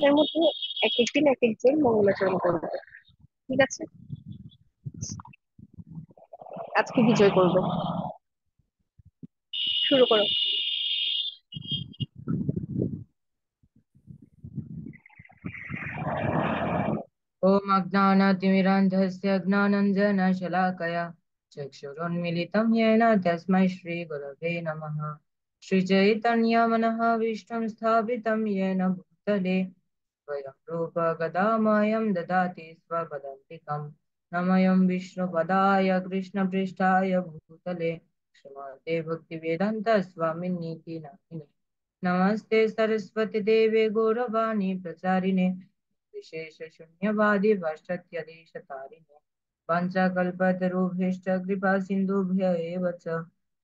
মাসের মধ্যে এক একদিন এক একজন মঙ্গলাচরণ করবে। ঠিক আছে, আজকে বিজয় করবে। শুরু করো। ॐ अज्ञानतिमिरान्धस्य ज्ञानञ्जनशलाकया चक्षुरुन्मीलितं येन तस्मै श्रीगुरवे नमः। श्रीचैतन्यमनःभीष्टं स्थापितं येन भूतले स्वयं रूप गदामयं ददाति स्वपदान्तिकं। नमोऽयं विष्णुपदाय कृष्णपृष्ठाय भूतले श्रीमते भक्तिवेदान्त स्वामिनीति नामिने। नमस्ते सरस्वती देवे गौरवाणी प्रचारिणे विशेष शून्यवादी पाश्चात्य देश तारिणे पञ्चकल्पतरुभ्यश्च कृपा सिन्धुभ्य एव च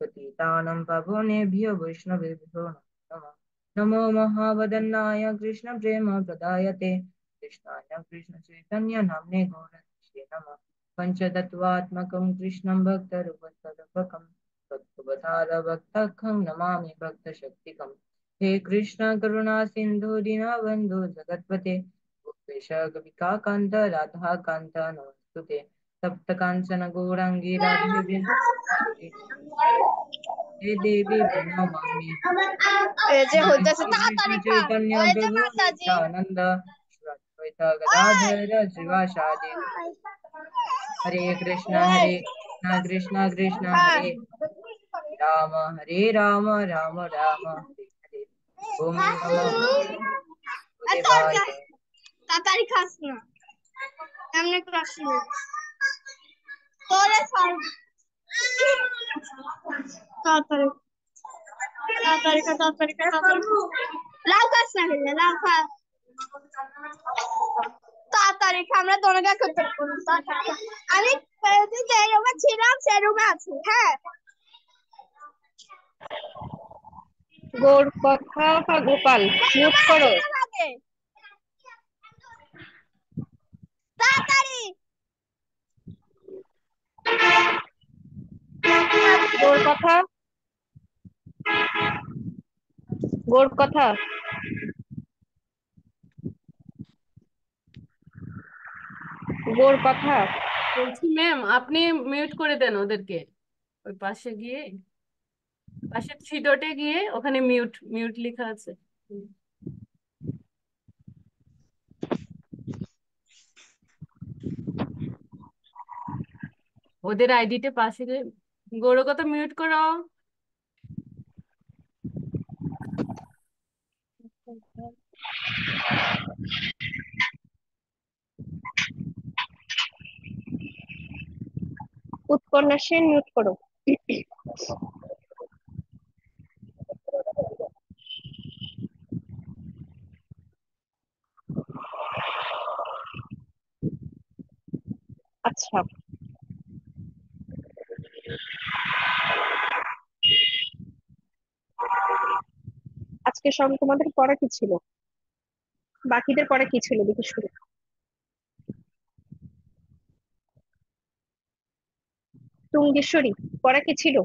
पतितानं पावनेभ्यो वैष्णवेभ्यो नमः। नमो महावदन्नाय कृष्ण प्रेम प्रदायते कृष्णाय कृष्ण चैतन्य नाम्ने गौरक्षे नमः। पञ्चतत्त्वात्मकं कृष्णं भक्तरूपतदपकं तत्त्वधार भक्तखं नमामि भक्तशक्तिकम्। हे कृष्ण करुणा सिन्धु दीनबन्धु जगत्पते गोपेश गोपिकान्त राधाकान्त नमस्तुते। तप्त कांचन गौरांगी राधे वृंदावनेश्वरी हे देवी प्रणमामि। এই যে হইতেছে, श्री कृष्ण তাড়াতাড়ি খা। चैतन्य ওই যে प्रभु মাতাজি। नित्यानंद श्री अद्वैत ওই, गदाधर श्रीवासादि हरे कृष्ण कृष्ण খা। हरे राम हरे राम राम राम हरे हरे। ओम नमो আর তোর वासुदेवाय। তাড়াতাড়ি খাস না, এমনি ক্লাস তোরে সর। তাড়াতাড়ি তাড়াতাড়ি খা, তাড়াতাড়ি খা, তাড়াতাড়ি খা। লাউ খাস না খেলে, লাউ খা। তাড়াতাড়ি খা, আমরা দোনোটা করতে পারবো না। তাড়াতাড়ি খা। আমি যে রুমে ছিলাম সে রুমে আছি। হ্যাঁ, গৌর কথা বা গোপাল মিউট করো তাড়াতাড়ি। গৌর কথা, গৌর কথা, গৌর কথা। বলছি ম্যাম, আপনি মিউট করে দেন ওদেরকে। ওই পাশে গিয়ে, পাশে থ্রি ডটে গিয়ে ওখানে মিউট মিউট লেখা আছে। ওদের আইডিতে পাশে গিয়ে গৌর কথা মিউট করো। উৎপন্না সেন মিউট করো। আচ্ছা, আজকে সব তোমাদের পড়া কি ছিল? বাকিদের পড়া কি ছিল দেখি শুরু। তুঙ্গেশ্বরী, পড়া কি ছিল?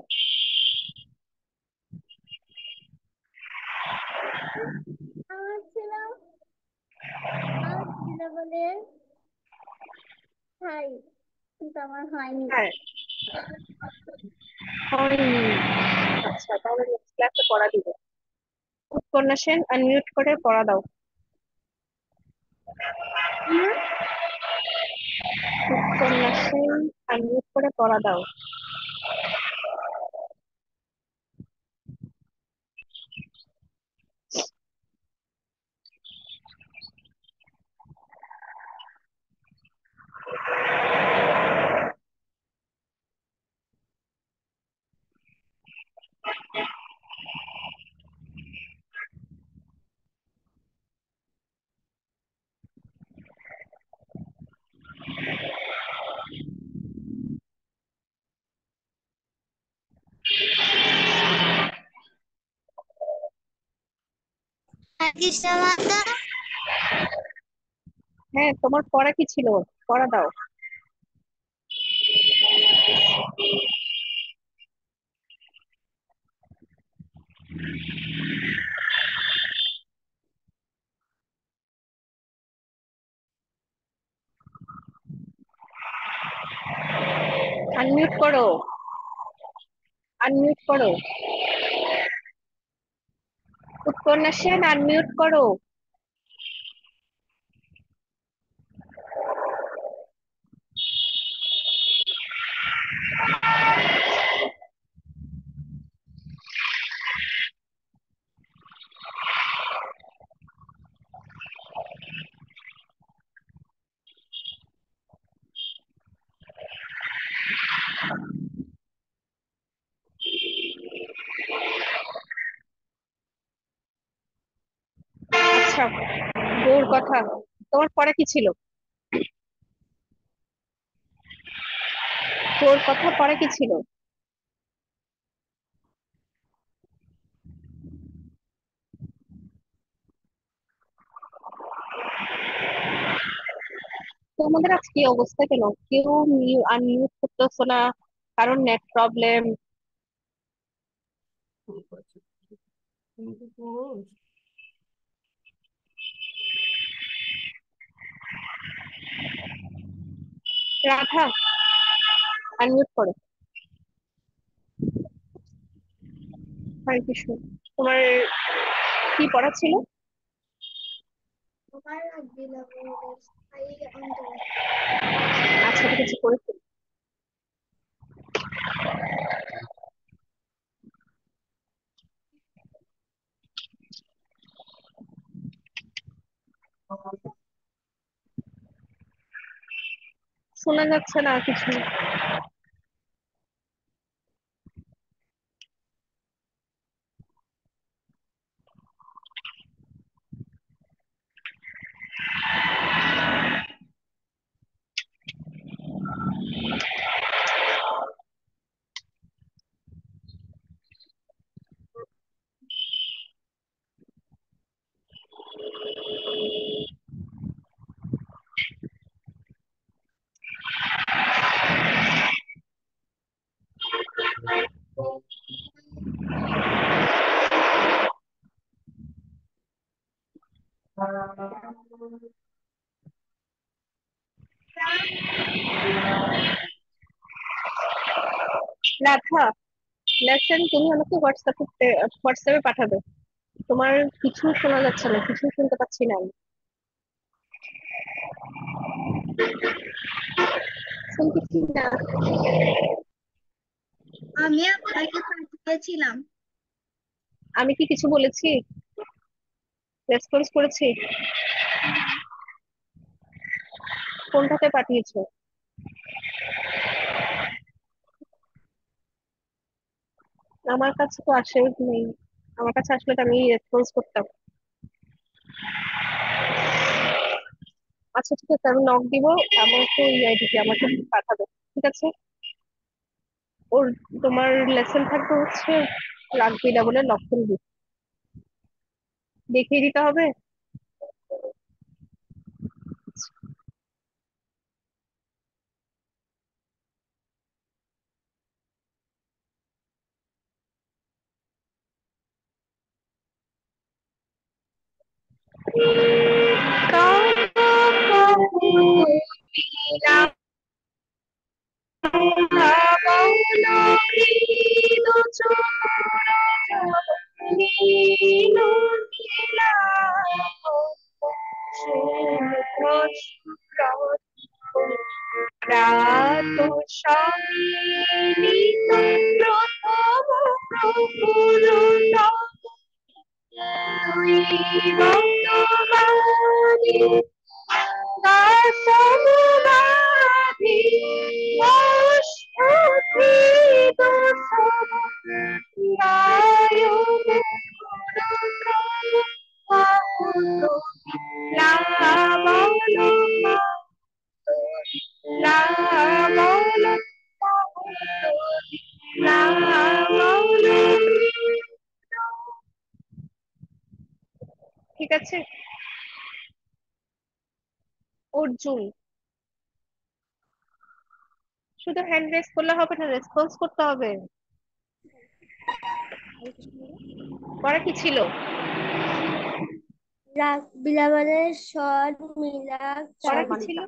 আমার ছিল আমার ছিল বলে হাই, কিন্তু আমার হয়নি। হ্যাঁ, হয়নি। আচ্ছা, তাহলে নেক্সট ক্লাসে পড়া দিব। উৎপন্না সেন আনমিউট করে পড়া দাও। উৎপন্না সেন আনমিউট করে পড়া দাও। কৃষ্ণ মাতা, হ্যাঁ, তোমার পড়া কি ছিল? পড়া দাও। আনমিউট করো, আনমিউট করো। উৎপন্না সেন আনমিউট করো। আচ্ছা, বউর কথা তোমার পড়া কি ছিল? বউর কথা পড়া কি ছিল? তোমাদের আজকে কি অবস্থা কেন? কেউ আনমিউট করতেছো না, কারণ নেট প্রবলেম। তুমি তো পুরুষ। রাধা আনমিউট করো। হরে কৃষ্ণ। তোমার কি পড়া ছিল? আমার বিলাবলের স্থায়ী অন্তরায়। আচ্ছা, ঠিক আছে, করেছি। শোনা যাচ্ছে না কিছু। রাধা, লেসন তুমি আমাকে হোয়াটসঅ্যাপে পাঠাবে। তোমার কিছু শোনা যাচ্ছে না, কিছু শুনতে পাচ্ছি না আমি। শুনতেছি না। আমি আপনাকে পাঠিয়েছিলাম। আমি কি কিছু বলেছি? রেসপন্স করেছি? কোনটাতে পাঠিয়েছো? আমার কাছে তো আসে নেই। আমার কাছে আসলে তো আমি রেসপন্স করতাম। আচ্ছা, ঠিক আছে, আমি নক দিব। আমাকে এই আইডিতে আমাকে পাঠাবে, ঠিক আছে? ওর তোমার লেসন থাকবে হচ্ছে রাগবি ডাবলের লক্ষণ বি, দেখিয়ে দিতে হবে। ঠিক আছে। অর্জুন, শুধু হ্যান্ড রেজ করলে হবে না, রেসপন্স করতে হবে। পড়া কি ছিল? রাগ বিলাবলের স্বর মিলাক পড়া কি ছিল?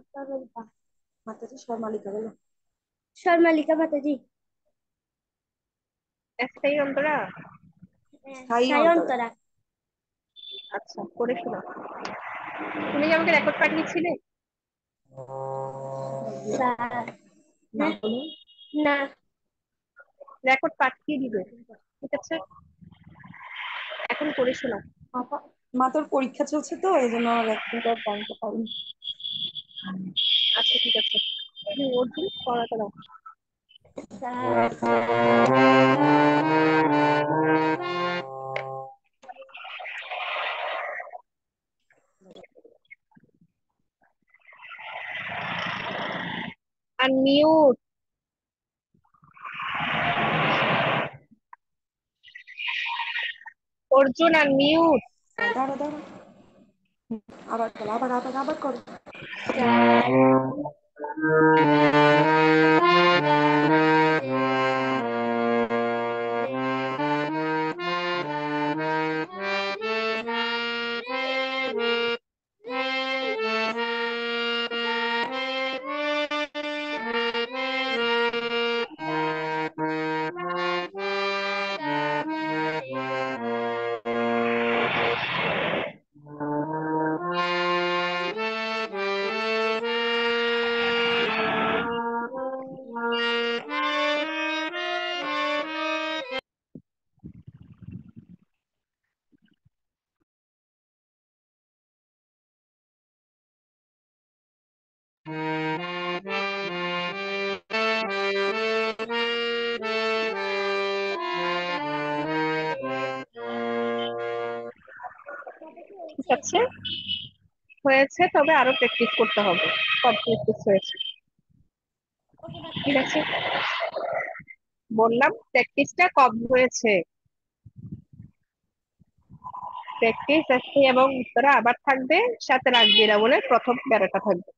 মাতাজি স্বর মালিকা বলো। শর্মালিকা মাতাজি। স্থায়ী অন্তরা। স্থায়ী সাই অন্তরা। অন্তরা। আচ্ছা, করে শোনা। তুমি কি আমাকে রেকর্ড পাঠিয়েছিলে? না বলুন। না, রেকর্ড পাঠিয়ে দিবে, ঠিক আছে? এখন করে শোনা। মা তোর পরীক্ষা চলছে তো এই জন্য রেকর্ড টাইমটা পাইনি। আচ্ছা ঠিক আছে, অর্জুন পড়াতে দাও। আনমিউট। অর্জুন আনমিউট। দাঁড়া দাঁড়া, আবার কর, আবার আবার আবার কর। ঠিক আছে, হয়েছে, তবে আরো প্র্যাকটিস করতে হবে। সব প্র্যাকটিস হয়েছে, ঠিক আছে? বললাম প্র্যাকটিসটা কম হয়েছে। প্র্যাকটিস আছে এবং উত্তরা আবার থাকবে, সাথে রাগবিরা বলে প্রথম প্যারাটা থাকবে।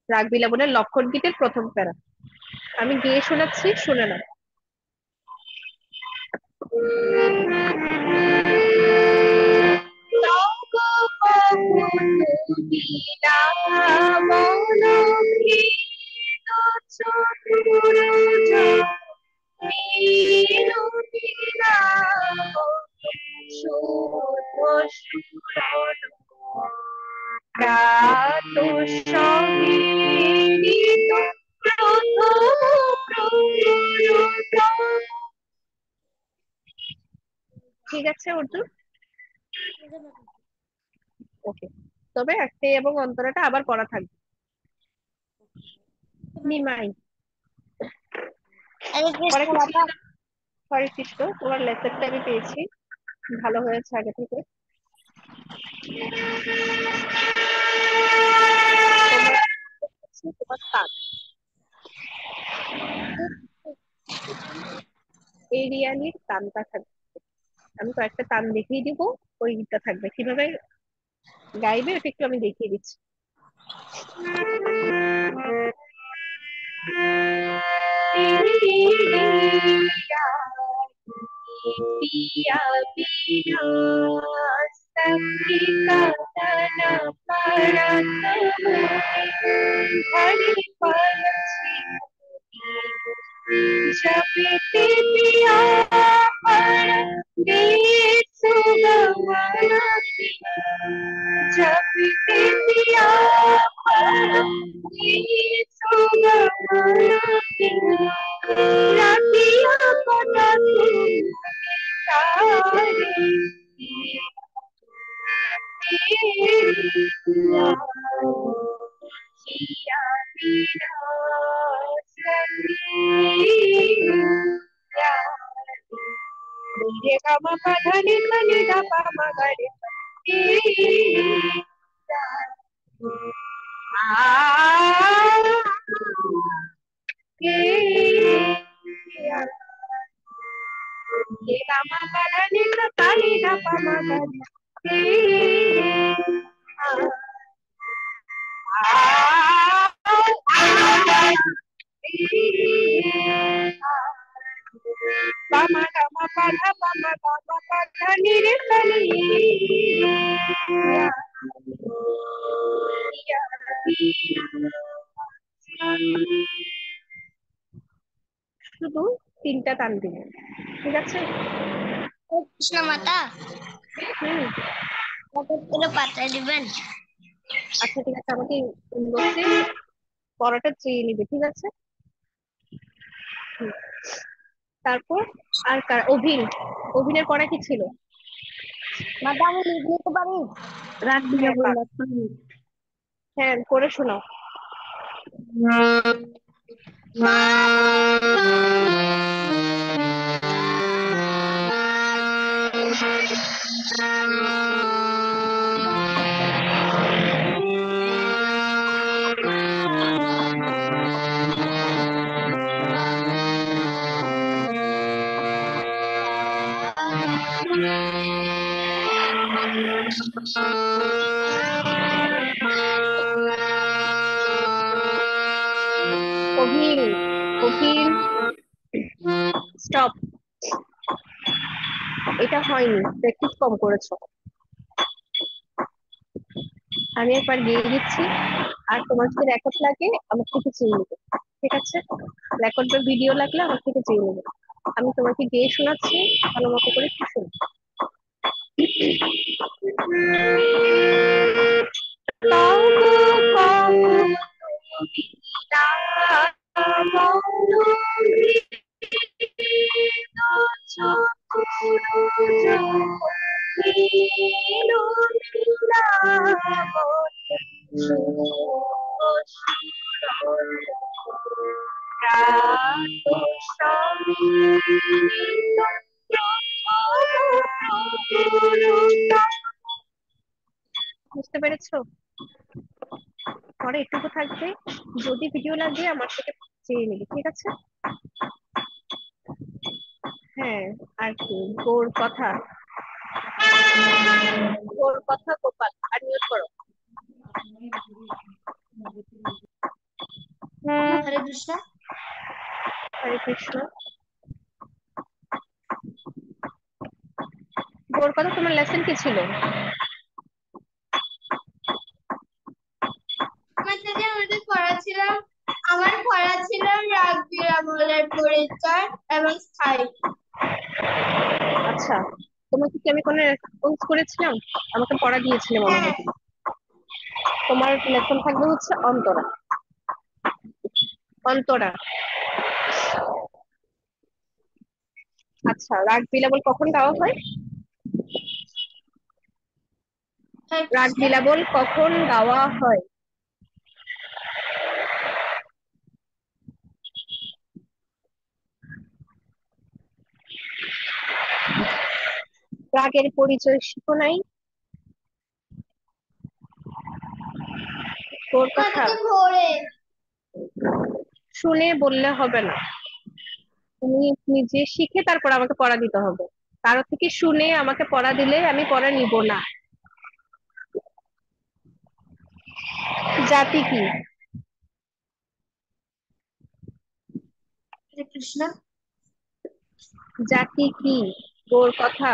রাগবিরা বলে লক্ষণ গীতের প্রথম প্যারা আমি গিয়ে শোনাচ্ছি, শুনে নাও। ঠিক আছে অর্জুন, ওকে। তবে একটি এবং অন্তরাটা আবার পড়া থাকবে। নিমাই হরে কৃষ্ণ, হরে কৃষ্ণ। তোমার লেসনটা আমি পেয়েছি, ভালো হয়েছে আগে থেকে। তোমার তান, এরিয়ালির তানটা থাকবে। আমি কয়েকটা তান দেখিয়ে দিব, ওইটা থাকবে। কিভাবে গাইবে ওটা একটু আমি দেখিয়ে দিচ্ছি। जपते पिया जपते पिया रातिया कटा रे गा मा पा धा नि धा पा मा गा रे रे गा मा पा धा नि धा पा मा गा Pama gama pada pama gama pada nire sani শুধু 3টা টান দিবে, ঠিক আছে? কৃষ্ণ মাতা হুম। কতগুলো পাতা দিবেন? আচ্ছা ঠিক আছে, আমাকে বলছে পড়াটা চেয়ে নিবে, ঠিক আছে? হুম। তারপর আর অভিনের পড়া কি ছিল? মাতা আমি লিখ নিতে পারি? রাগ হ্যাঁ বিলাবল পার, হ্যাঁ করে শোনাও। অভিন, অভিন স্টপ, এটা হয়নি, প্র্যাকটিস কম করেছো। আমি একবার গিয়ে দিচ্ছি, আর তোমার যদি রেকর্ড লাগে আমার থেকে চেয়ে নেবে, ঠিক আছে? রেকর্ড বা ভিডিও লাগলে আমার থেকে চেয়ে নেবে। আমি তোমাকে গিয়ে শোনাচ্ছি, ভালো মতো করে কি শোনো। বুঝতে পেরেছো? পরে এটুকু থাকবে, যদি ভিডিও লাগে আমার থেকে চেয়ে নিবে, ঠিক আছে? হ্যাঁ, আর কি গোর কথা, গোর কথা গোপাল, আর মিউট করো। হরে কৃষ্ণ। হরে কৃষ্ণ। গোর কথা তোমার লেসন কি ছিল? আমাদের পড়া ছিল, আমার পড়া ছিল রাগ বিরাবলের পরিচয় এবং স্থায়ী। আচ্ছা, তোমাকে কি আমি কোনো রেসপন্স করেছিলাম? আমাকে পড়া দিয়েছিলে মনে হয়। তোমার লেসন থাকবে হচ্ছে অন্তরা। অন্তরা, আচ্ছা রাগ বিলাবল কখন গাওয়া হয়? রাগ বিলাবল কখন গাওয়া হয়? রাগের পরিচয় শিখো নাই? তোর কথা শুনে বললে হবে না, তুমি নিজে শিখে তারপর আমাকে পড়া দিতে হবে। কারো থেকে শুনে আমাকে পড়া দিলে আমি পড়া নিব না। জাতি কি? হরে কৃষ্ণ। জাতি কি? তোর কথা।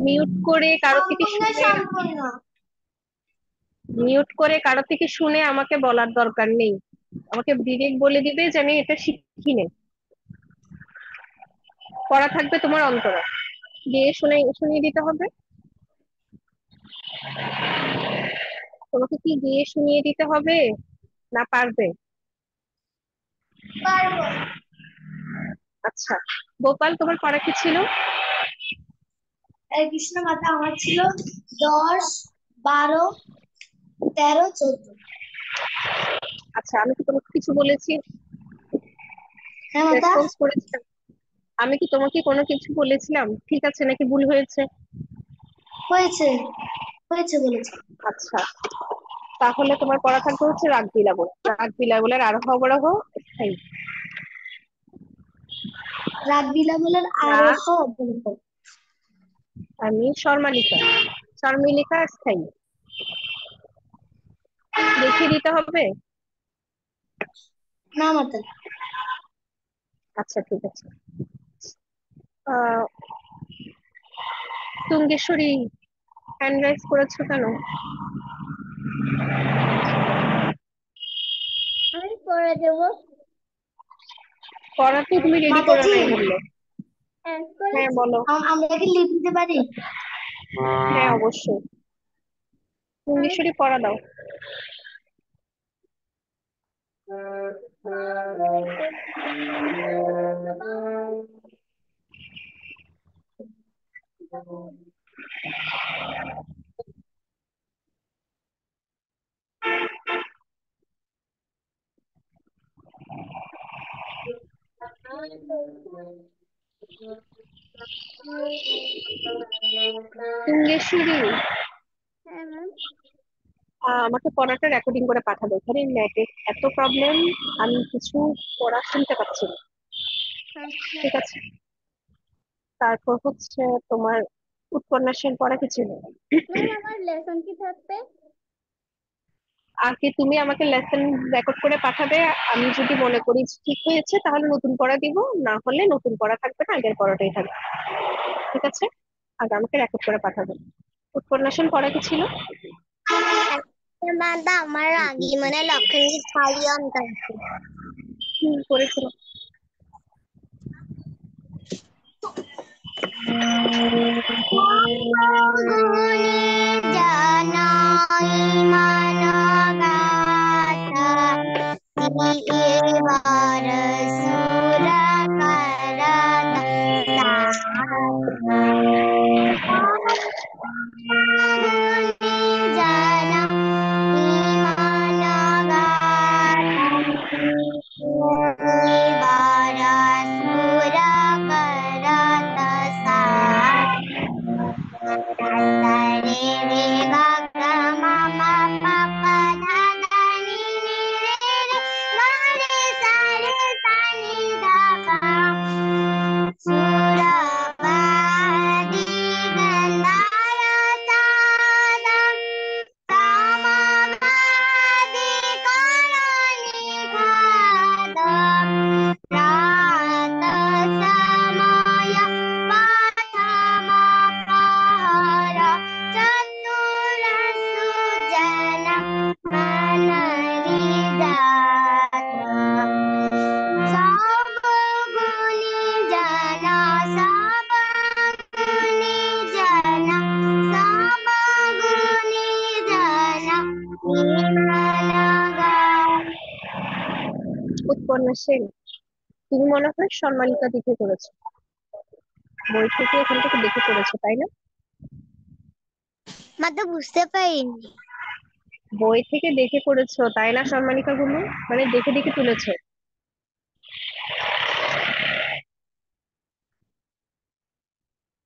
মিউট করে কারো থেকে শুনে, মিউট করে কারো থেকে শুনে আমাকে বলার দরকার নেই। আমাকে ডিরেক্ট বলে দিবে যে আমি এটা শিখি নেই। পড়া থাকবে তোমার অন্তরা, গিয়ে শুনিয়ে দিতে হবে। তোমাকে কি গিয়ে শুনিয়ে দিতে হবে না পারবে? পারবো। আচ্ছা, গোপাল তোমার পড়া কি ছিল? হরে কৃষ্ণ মাতা আমার ছিল 10, 12, 13, 14। আচ্ছা, আমি কি তোমাকে কিছু বলেছি? হ্যাঁ মাতা। রেসপন্স করেছিলাম? আমি কি তোমাকে কোনো কিছু বলেছিলাম ঠিক আছে নাকি ভুল হয়েছে? হয়েছে, হয়েছে বলেছে। আচ্ছা, তাহলে তোমার পড়া থাকবে হচ্ছে রাগ বিলাবল। রাগ বিলাবলের আরোহ অবরোহ স্থায়ী। রাগ বিলাবলের রাগ, আরোহ অবরোহ। আমি শর্মালিকা, শর্মিলিকা স্থায়ী। দেখিয়ে দিতে হবে? না মাতা। আচ্ছা ঠিক আছে। আহ তুঙ্গেশ্বরী হ্যান্ড রাইজ করেছো কেন? আমি করে দেবো। পড়া তো তুমি রেডি করে মাতাজি নাই বললে। হ্যাঁ বলো। আমরা কি লিভ দিতে পারি? হ্যাঁ অবশ্যই, ইংলিশেরই পড়া দাও। ইংলিশেরই হ্যাঁ ম্যাম। আমাকে পড়াটা রেকর্ডিং করে পাঠাবে, এখানে নেটে এত প্রবলেম, আমি কিছু পড়া শুনতে পাচ্ছি না। ঠিক আছে, তারপর হচ্ছে তোমার উপন্যাসের পড়া কি ছিল? ম্যাম আমার লেসন কি থাকবে? আগে তুমি আমাকে লেসন রেকর্ড করে পাঠাবে, আমি যদি মনে করি যে ঠিক হয়েছে তাহলে নতুন পড়া দিব, না হলে নতুন পড়া থাকবে না, আগের পড়াটাই থাকবে। ঠিক আছে, আগে আমাকে রেকর্ড করে পাঠাবে। উপন্যাসের পড়া কি ছিল? ম্যাম আমার আগে মানে লক্ষণ খালি অন্তর করেছিল। উপন্যাসের তুমি মনে হয় সম্মানিকা দেখে করেছো, বই থেকে এখান থেকে দেখে করেছো তাই না? মা তো বুঝতে পারিনি। বই থেকে দেখে করেছো তাই না? সম্মানিকা গুলো মানে দেখে দেখে তুলেছো।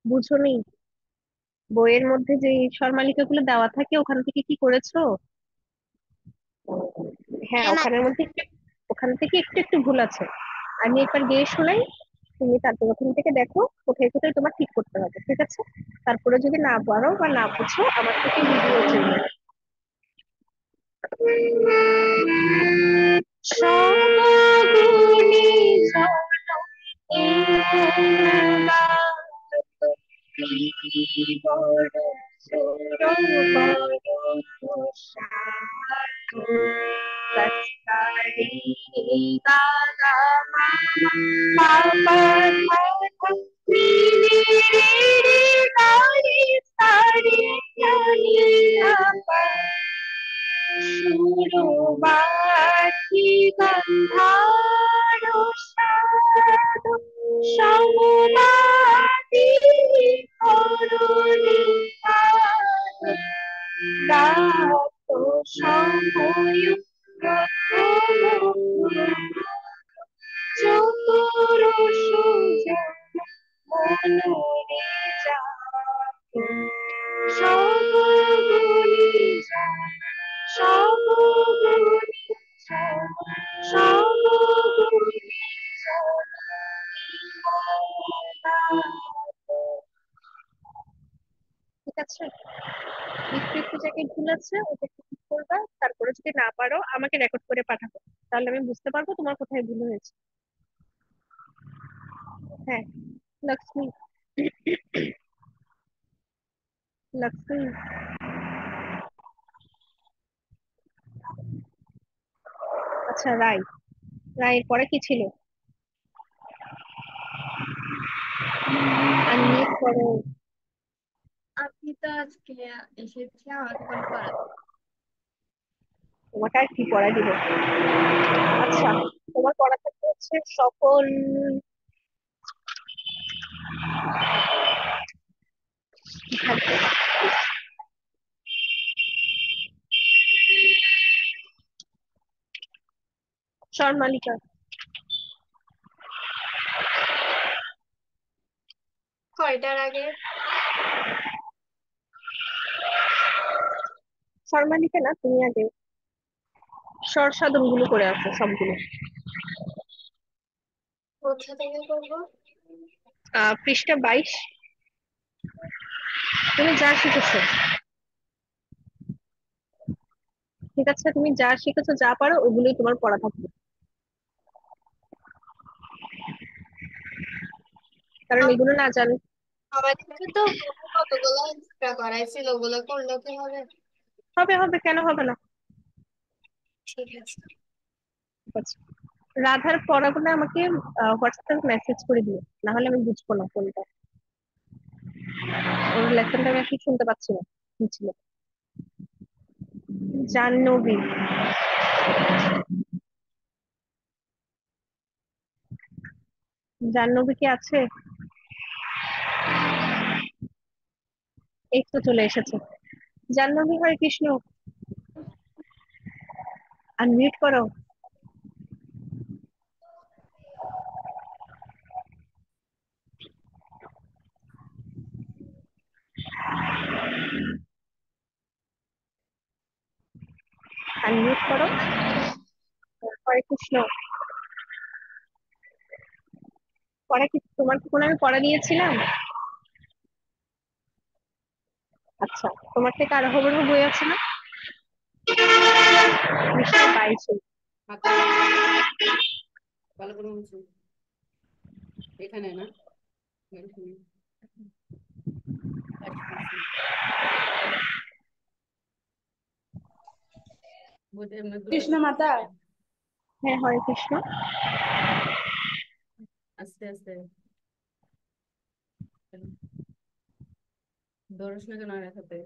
বুঝোনি? বইয়ের মধ্যে যে সম্মানিকা গুলো দেওয়া থাকে ওখান থেকে কি করেছো? হ্যাঁ ওখান থেকে একটু একটু ভুল আছে, আমি একবার গিয়ে শোনাই, তুমি তারপর ওখান থেকে দেখো কোথায় কোথায় তোমার ঠিক করতে হবে। ঠিক আছে, তারপরে যদি না পারো বা না বুঝো আমার থেকে ভিডিও চলবে। সবগুলি সুরবাটি গন্ধার সাধু সমবাতি করুণিকা রাত সময় চতুর সুজন মনোরে যাত সবগুলি সবগুলি সবগুলি ঠিক আছে, একটু একটু জায়গায় ভুল আছে, ওটা একটু ঠিক করবা, তারপরে যদি না পারো আমাকে রেকর্ড করে পাঠাবো, তাহলে আমি বুঝতে পারবো তোমার কোথায় ভুল হয়েছে। হ্যাঁ লক্ষ্মী, লাক্সমি। আচ্ছা, রায়। রায়ের পরে কি ছিল? আনমিউট করো। আপনি তো আজকে এসেছি আমাকে কোনো পড়া তোমাকে আর কি পড়া দিব? আচ্ছা, তোমার পড়া থাকতে হচ্ছে সকল থাকবে স্বরমালিকা। কয়টার আগে স্বরমালিকা না, তুমি আগে স্বর সাধন গুলো করে আসো সবগুলো। কোথা থেকে করবো? পৃষ্ঠা 22। তুমি যা শিখেছো, ঠিক আছে, তুমি যা শিখেছো যা পারো ওগুলোই তোমার পড়া থাকবে, কারণ এগুলো না জানো। আমাদেরকে তো কতগুলো এক্সট্রা করাইছিল ওগুলো করলে কি হবে? হবে হবে, কেন হবে না? ঠিক আছে। ঠিক আছে, রাধার পড়াগুলো আমাকে হোয়াটসঅ্যাপে মেসেজ করে দিও, না হলে আমি বুঝবো না কোনটা। ওর লেসনটা আমি এখন শুনতে পাচ্ছি না কি ছিল। জাহ্নবী। জাহ্নবী কি আছে? এই তো চলে এসেছে। জাহ্নবী, হরে কৃষ্ণ। আনমিউট করো। আনমিউট করো। হরে কৃষ্ণ। পড়া কি তোমার, কি কোনো আমি পড়া নিয়েছিলাম? আচ্ছা, তোমার থেকে আরো খবর বই আছে না? পৃষ্ঠা 22। হাতে ভালো করে মুছো। এখানে না, এখানে। বুঝে এমনি দূরে কৃষ্ণ মাতা হ্যাঁ, হরে কৃষ্ণ। আস্তে আস্তে দৌড়াস না কেন আর এক হাতে?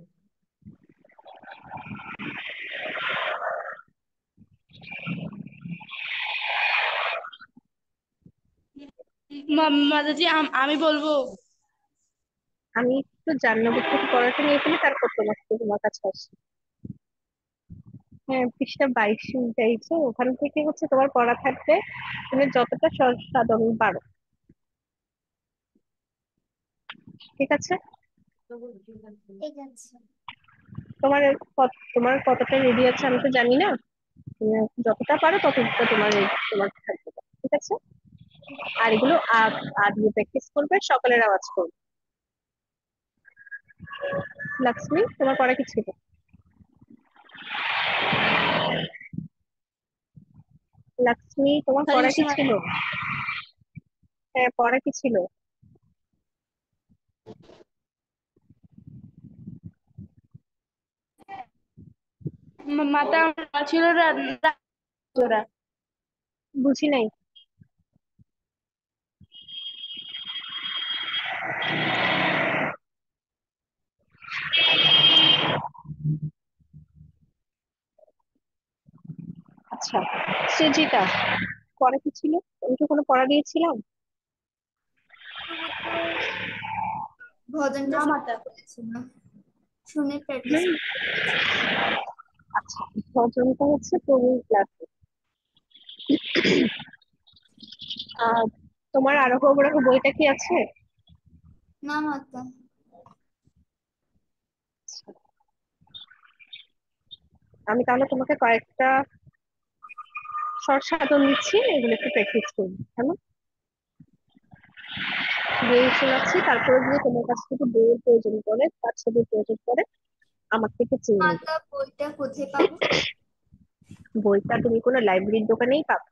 মাতাজি আমি বলবো। আমি একটু জাহ্নবী থেকে পড়াটা নিয়ে ফেলি, তারপর তোমার কাছে আসি। হ্যাঁ, পৃষ্ঠা 22 চাইছো, ওখান থেকে হচ্ছে তোমার পড়া থাকবে, তুমি যতটা সহজ সাধন পারো। ঠিক আছে, ঠিক আছে। ঠিক আছে। তোমার তোমার কতটা রেডি আছে আমি তো জানি না, তুমি যতটা পারো ততটা তোমার থাকবে। ঠিক আছে, আর এগুলো দিয়ে প্র্যাকটিস করবে, সকালের আওয়াজ করবে। লক্ষ্মী, তোমার পড়া কি ছিল? লক্ষ্মী, তোমার হরে পড়া কি কৃষ্ণ ছিল? হ্যাঁ, পড়া কি ছিল? মাতা আমার ছিল তোরা বুঝি নাই। আচ্ছা, সৃজিতা, পড়া কি ছিল? আমি কি কোনো পড়া দিয়েছিলাম? ভজনটা মাতা করেছিল শুনে প্র্যাকটিস হুম, আচ্ছা, ভজনটা হচ্ছে প্রবীণ ক্লাসে। আর তোমার আরোহ অবরোহ বইটা কি আছে? না মাতা। আমি তাহলে তোমাকে কয়েকটা শর্ট সাধন দিচ্ছি, এগুলো একটু প্র্যাকটিস করবো, কেমন? বই শোনাচ্ছি, তারপরে যদি তোমার কাছ থেকে বইয়ের প্রয়োজন পড়ে বা ছবির প্রয়োজন পড়ে আমার থেকে চেয়ে নেবে। মাতা বইটা কোথায় পাবো? বইটা তুমি কোনো লাইব্রেরির দোকানেই পাবে,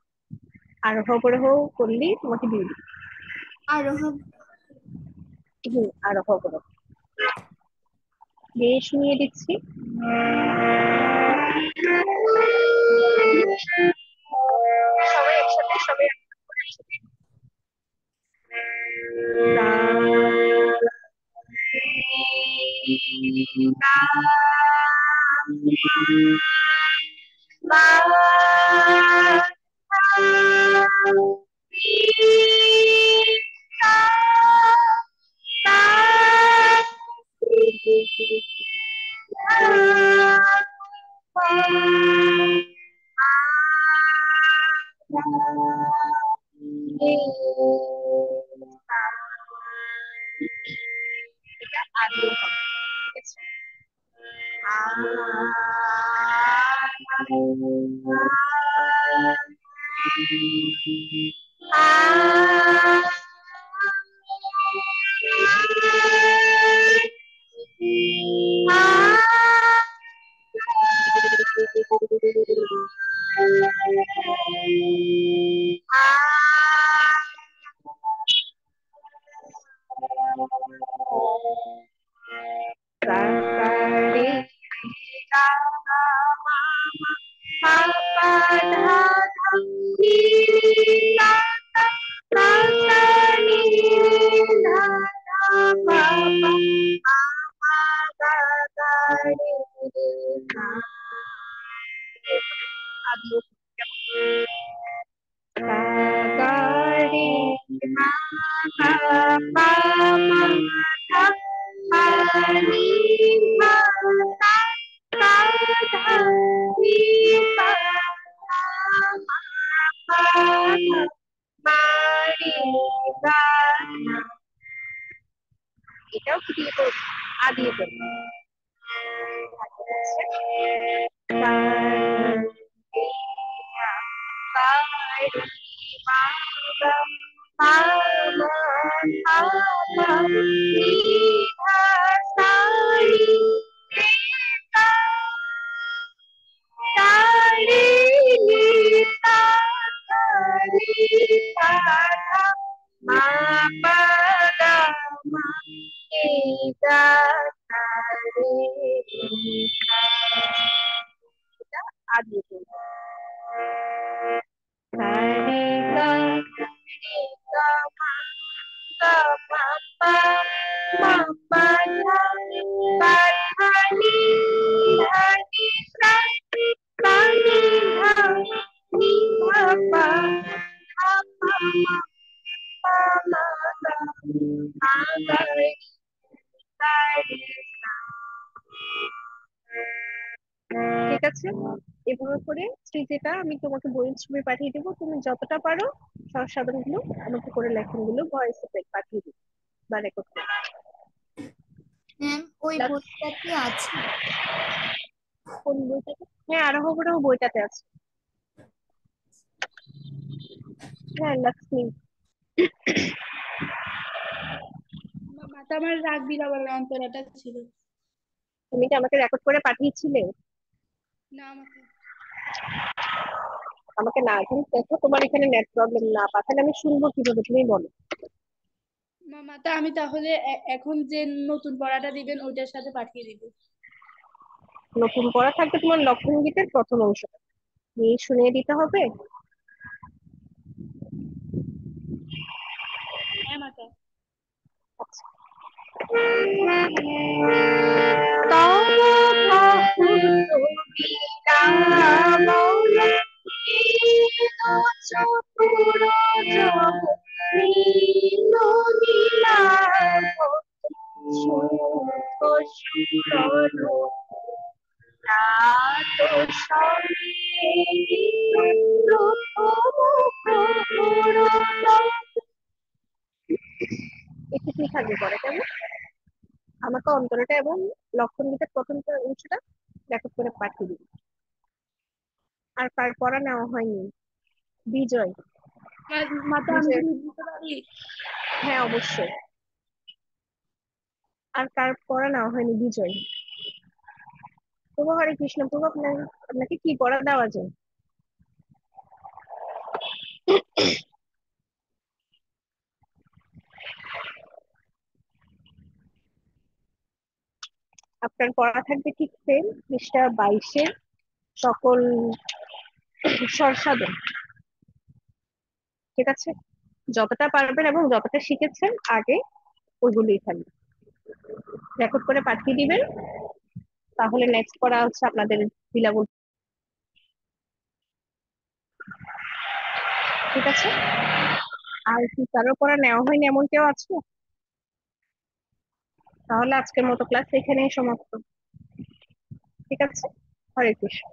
আরোহ অবরোহ করলেই তোমাকে দিয়ে দিবে। আরোহ। আরোহ অবরোহ। গেয়ে শুনিয়ে দিচ্ছি। সবাই একসাথে, সবাই একসাথে। এটা আগে হবে, ঠিক আছে? এটাও কি দিয়ে করবো? আ দিয়ে করবো। ঠিক আছে, এভাবে করে যেটা আমি তোমাকে বইয়ের ছবি পাঠিয়ে দেবো, তুমি যতটা পারো সংশোধন গুলো আমাকে করে লেখনগুলো ভয়েসে পাঠিয়ে দিবে বা রেকর্ড করে। ম্যাম ওই বইটা কি আছে? কোন বইটাতে? হ্যাঁ, আরোহ অবরোহ বইটাতে আছে। হ্যাঁ, লক্ষ্মী। মাতা আমার রাগ বিরাবল অন্তরাটা ছিল। তুমি কি আমাকে রেকর্ড করে পাঠিয়েছিলে? না আমাকে আমাকে না, এখন দেখো তোমার এখানে নেট প্রবলেম, না পাঠালে আমি শুনবো কিভাবে, তুমি বলো। মাতা আমি তাহলে এখন যে নতুন পড়াটা দিবেন ওইটার সাথে পাঠিয়ে দিব। নতুন পড়া থাকবে তোমার লক্ষণ গীতের প্রথম অংশটা, নিয়ে শুনিয়ে দিতে হবে। হ্যাঁ মাতা। আচ্ছা। তব বহু বিলাবল চতুর জব নীল নীলাভ শুভ সুরর রাত এটুকুই থাকবে পরে, কেমন? আমাকে অন্তরটা এবং লক্ষণ গীতের প্রথম অংশটা রেকর্ড করে পাঠিয়ে দিবি। আর কার পড়া নেওয়া হয়নি? বিজয়। মাতা আমি বিজয়, কি দিতে পারি? হ্যাঁ অবশ্যই। আর কার পড়া নেওয়া হয়নি? বিজয়। প্রভু হরে কৃষ্ণ। প্রভু আপনাকে কি পড়া দেওয়া যায়? আপনার পড়া থাকবে ঠিক সেম পৃষ্ঠা 22-এর সকল স্বরসাধন, ঠিক আছে? যতটা পারবেন এবং যতটা শিখেছেন আগে ওইগুলোই থাকবে, রেকর্ড করে পাঠিয়ে দিবেন। তাহলে নেক্সট পড়া হচ্ছে আপনাদের বিলাবল, ঠিক আছে? আর কি কারোর পড়া নেওয়া হয়নি এমন কেউ আছে? তাহলে আজকের মতো ক্লাস এখানেই সমাপ্ত, ঠিক আছে? হরে কৃষ্ণ।